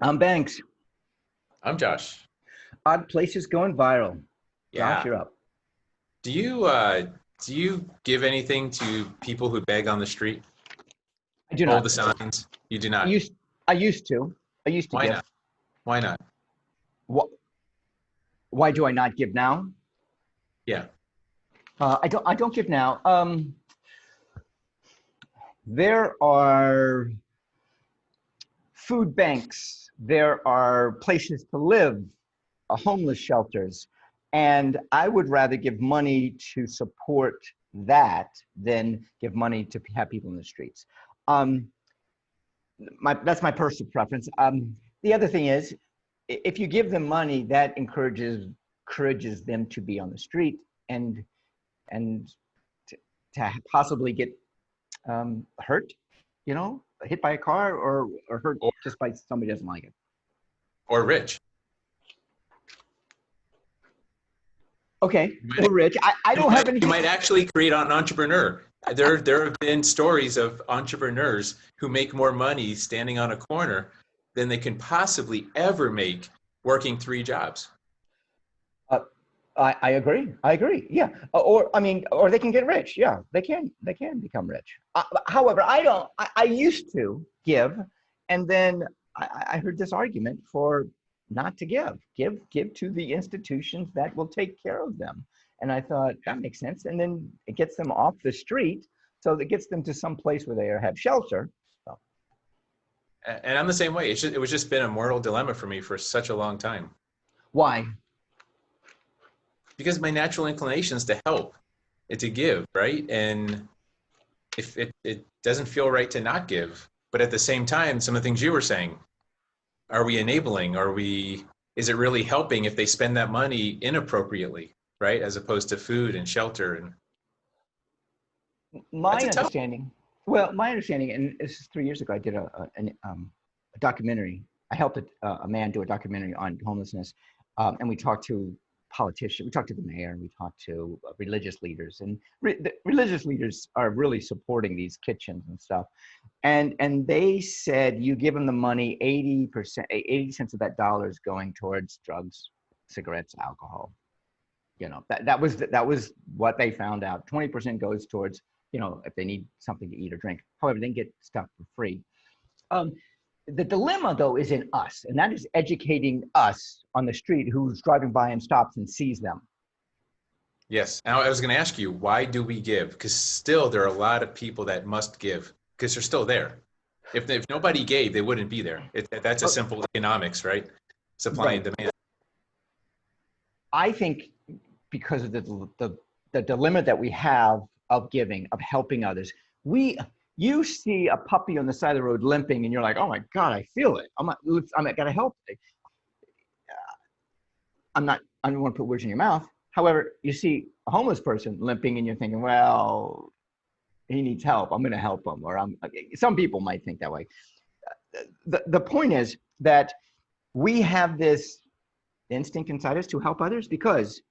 I'm Banks. I'm Josh. Odd places going viral. Josh, Yeah. you're up. Do you give anything to people who beg on the street? I do Hold not. the signs? You do I not. used I used to. I used to Why give. not? Why not? Wh- Why do I not give now? Yeah. I don't give now. There are food banks. There are places to live, homeless shelters, and I would rather give money to support that than give money to have people in the streets. Um, that's my personal preference. The other thing is, if you give them money, that encourages them to be on the street and and to, to possibly get hurt, hit by a car or hurt Or just by somebody who doesn't like it. or rich. Okay, You might, or rich. I you don't might have you anything. might actually create an entrepreneur. There have been stories of entrepreneurs who make more money standing on a corner than they can possibly ever make working three jobs. Uh, I agree. I agree. Yeah. Or I mean, or they can get rich. Yeah, they can become rich. However, I don't. I used to give, and then I heard this argument for not to give. Give to the institutions that will take care of them. And I thought that makes sense. And then it gets them off the street, so that gets them to some place where they have shelter. So, And I'm the same way. It was just been a moral dilemma for me for such a long time why? because my natural inclination is to help and to give, right? And if it doesn't feel right to not give, but at the same time, some of the things you were saying, are we enabling? Is it really helping if they spend that money inappropriately, right? As opposed to food and shelter. And that's My a tough. understanding, well, my understanding, and this is 3 years ago, I did a documentary. I helped a man do a documentary on homelessness, and we talked to politicians, we talked to the mayor, we talked to religious leaders, and the religious leaders are really supporting these kitchens and stuff. And they said you give them the money, 80%, 80 cents of that dollar is going towards drugs, cigarettes, alcohol. That was what they found out. 20% goes towards, if they need something to eat or drink. However, they can get stuff for free. Um, the dilemma though is in us, and that is educating us on the street who's driving by and stops and sees them. Yes. Now I was going to ask you, why do we give? Because still there are a lot of people that must give because they're still there. If nobody gave, they wouldn't be there. That's a Uh, simple economics, right? Supply and right. demand. I think because of the dilemma that we have of giving, of helping others, you see a puppy on the side of the road limping, and you're like, oh my God, I feel it. I'm gotta help. I don't want to put words in your mouth. However, you see a homeless person limping, and you're thinking, well, he needs help. I'm going to help him, or some people might think that way. The point is that we have this instinct inside us to help others because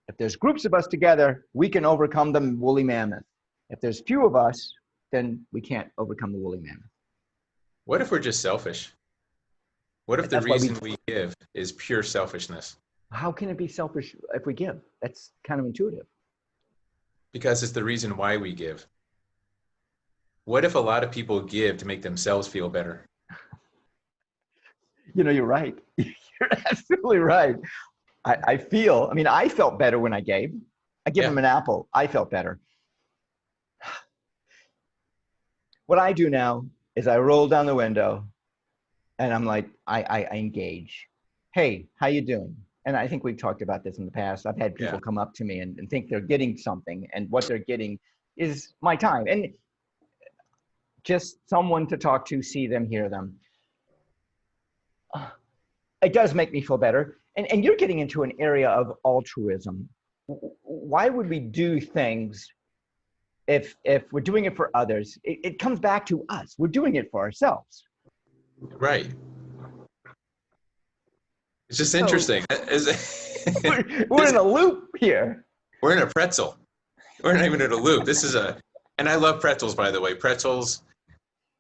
if there's groups of us together, we can overcome the woolly mammoth. If there's few of us, then we can't overcome the woolly mammoth. What if we're just selfish? What if the That's why reason we give is pure selfishness? how can it be selfish if we give? That's kind of intuitive. Because it's the reason why we give. What if a lot of people give to make themselves feel better? You're right. You're absolutely right. I felt better when I gave. I give Yeah. them an apple. I felt better. What I do now is I roll down the window and I'm like, I engage. Hey, how you doing? And I think we've talked about this in the past. I've had Yeah. people come up to me and think they're getting something, and what they're getting is my time and just someone to talk to, see them, hear them. It does make me feel better. And you're getting into an area of altruism. Why would we do things if we're doing it for others? It comes back to us. We're doing it for ourselves. Right. It's just So interesting. we're in a loop here. We're in a pretzel. We're not even in a loop. And I love pretzels, by the way. Pretzels,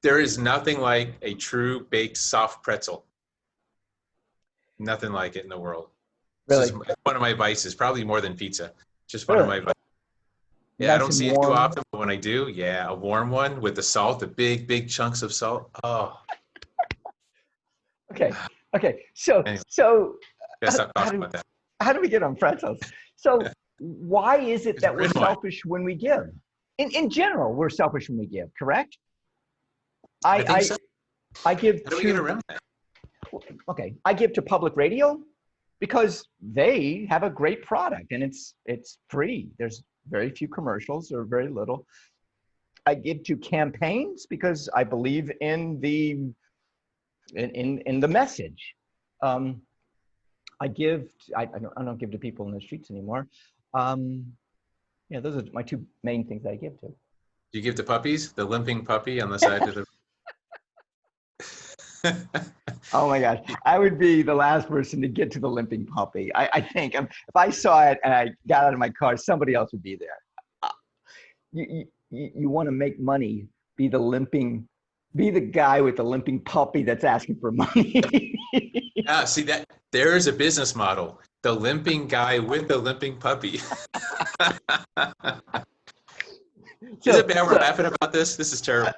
there is nothing like a true baked soft pretzel. Nothing like it in the world. Really, It's just one of my vices, probably more than pizza. Just one of really my vices. Yeah, I nice don't and see it too warm. often, but when I do, yeah, a warm one with the salt, the big, big chunks of salt. Oh, Okay, okay. So, anyway, so gotta stop how talking do about that. we get on pretzels? So, why is it It's that we're red wine. selfish when we give? In general, we're selfish when we give. Correct? I think so. I give How do we get to around that? okay. I give to public radio because they have a great product and it's free. There's very few commercials or very little. I give to campaigns because I believe in the message. Um, I don't give to people in the streets anymore. Um, yeah, those are my two main things I give to. Do you give to puppies? The limping puppy on the side of the. Oh my gosh, I would be the last person to get to the limping puppy. I think if I saw it and I got out of my car, somebody else would be there. You want to make money, be the guy with the limping puppy that's asking for money. Yeah, see that there is a business model. The limping guy with the limping puppy. Is so, it bad we're so laughing about this? This is terrible.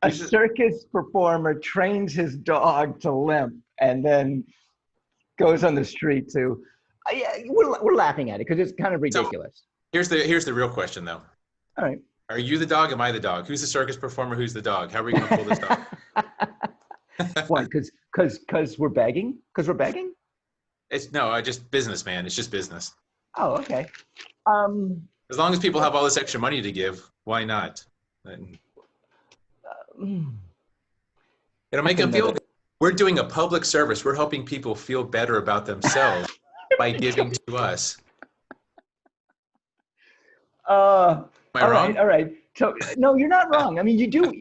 a circus performer trains his dog to limp and then goes on the street to. Yeah, we're laughing at it because it's kind of So ridiculous. here's the real question though. All right. Are you the dog? Am I the dog? Who's the circus performer? Who's the dog? How are we going to pull this off? Why? Because we're begging? Because we're begging? It's no, I just business, man. It's just business. Oh, okay. Um, As long as people have all this extra money to give, why not? And mm, it'll that's make them feel another. good. We're doing a public service. We're helping people feel better about themselves by giving to us. Uh, Am I wrong? all right. So no, you're not wrong. I mean,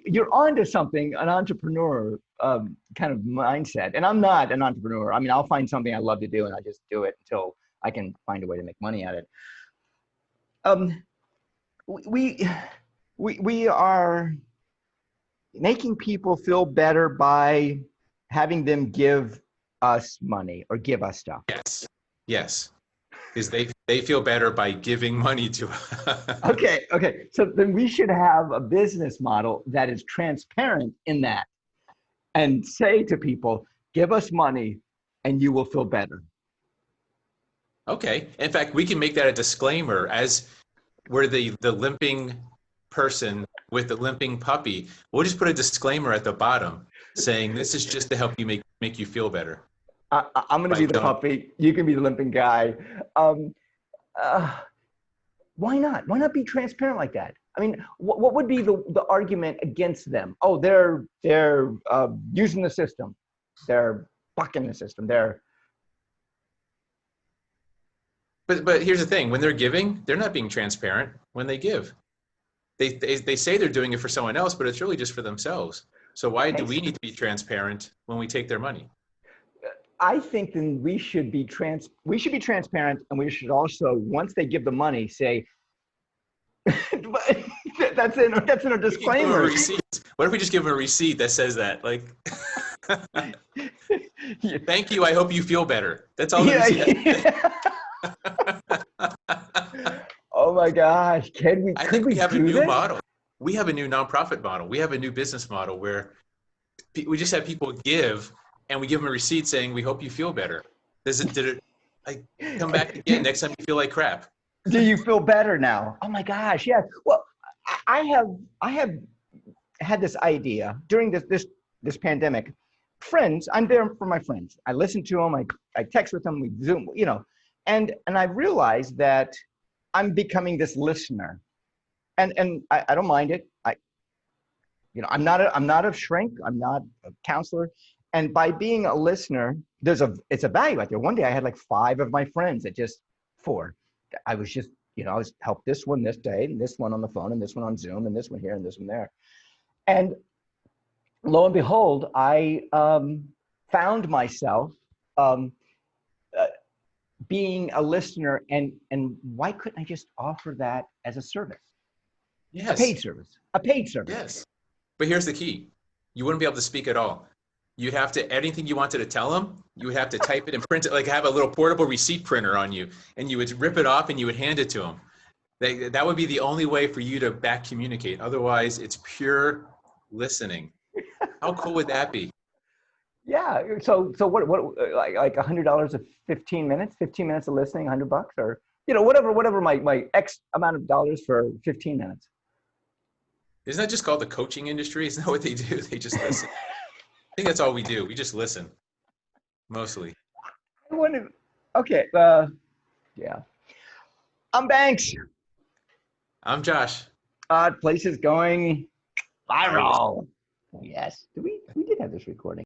you're onto something, an entrepreneur kind of mindset. And I'm not an entrepreneur. I mean, I'll find something I love to do and I just do it until I can find a way to make money at it. Um, we we are making people feel better by having them give us money or give us stuff. Yes. Yes. Because they feel better by giving money to us. Okay. So then we should have a business model that is transparent in that and say to people, give us money and you will feel better. Okay. In fact, we can make that a disclaimer as we're the limping person with the limping puppy. We'll just put a disclaimer at the bottom saying this is just to help you make you feel better. I'm going to be the puppy. You can be the limping guy. Uh, why not? Why not be transparent like that? I mean, what would be the argument against them? Oh, they're using the system. They're bucking the system. But here's the thing: when they're giving, they're not being transparent. When they give, they say they're doing it for someone else, but it's really just for themselves. So why do we need to be transparent when we take their money? I think then we should be transparent, and we should also, once they give the money, say that's in a disclaimer. What if we just give them a receipt that says that, like, thank you, I hope you feel better. That's all the receipt. Oh my gosh, I think we have a new model. We have a new nonprofit model. We have a new business model where we just have people give, and we give them a receipt saying, we hope you feel better. Did it like come back again next time you feel like crap? Do you feel better now? Oh my gosh, yeah. Well, I have had this idea during this pandemic. Friends, I'm there for my friends. I listen to them. I text with them. We Zoom, and I realized that I'm becoming this listener, and I don't mind it. I'm not a shrink. I'm not a counselor. And by being a listener, it's a value out there. One day I had like 5 of my friends I was just, I was helped this one this day, and this one on the phone, and this one on Zoom, and this one here, and this one there. And lo and behold, I found myself being a listener, and why couldn't I just offer that as a service? Yes. A paid service. Yes. But here's the key. You wouldn't be able to speak at all. you'd have to, anything you wanted to tell them, you would have to type it and print it, like have a little portable receipt printer on you, and you would rip it off and you would hand it to them. That would be the only way for you to back communicate. Otherwise, it's pure listening. How cool would that be? Yeah. So what like $100 of 15 minutes, 15 minutes of listening, $100, or whatever my X amount of dollars for 15 minutes. Isn't that just called the coaching industry? Isn't that what they do? They just listen. I think that's all we do. We just listen, mostly. I wonder. Okay. Yeah. I'm Banks. I'm Josh. Place is going viral. Yes. We did have this recording.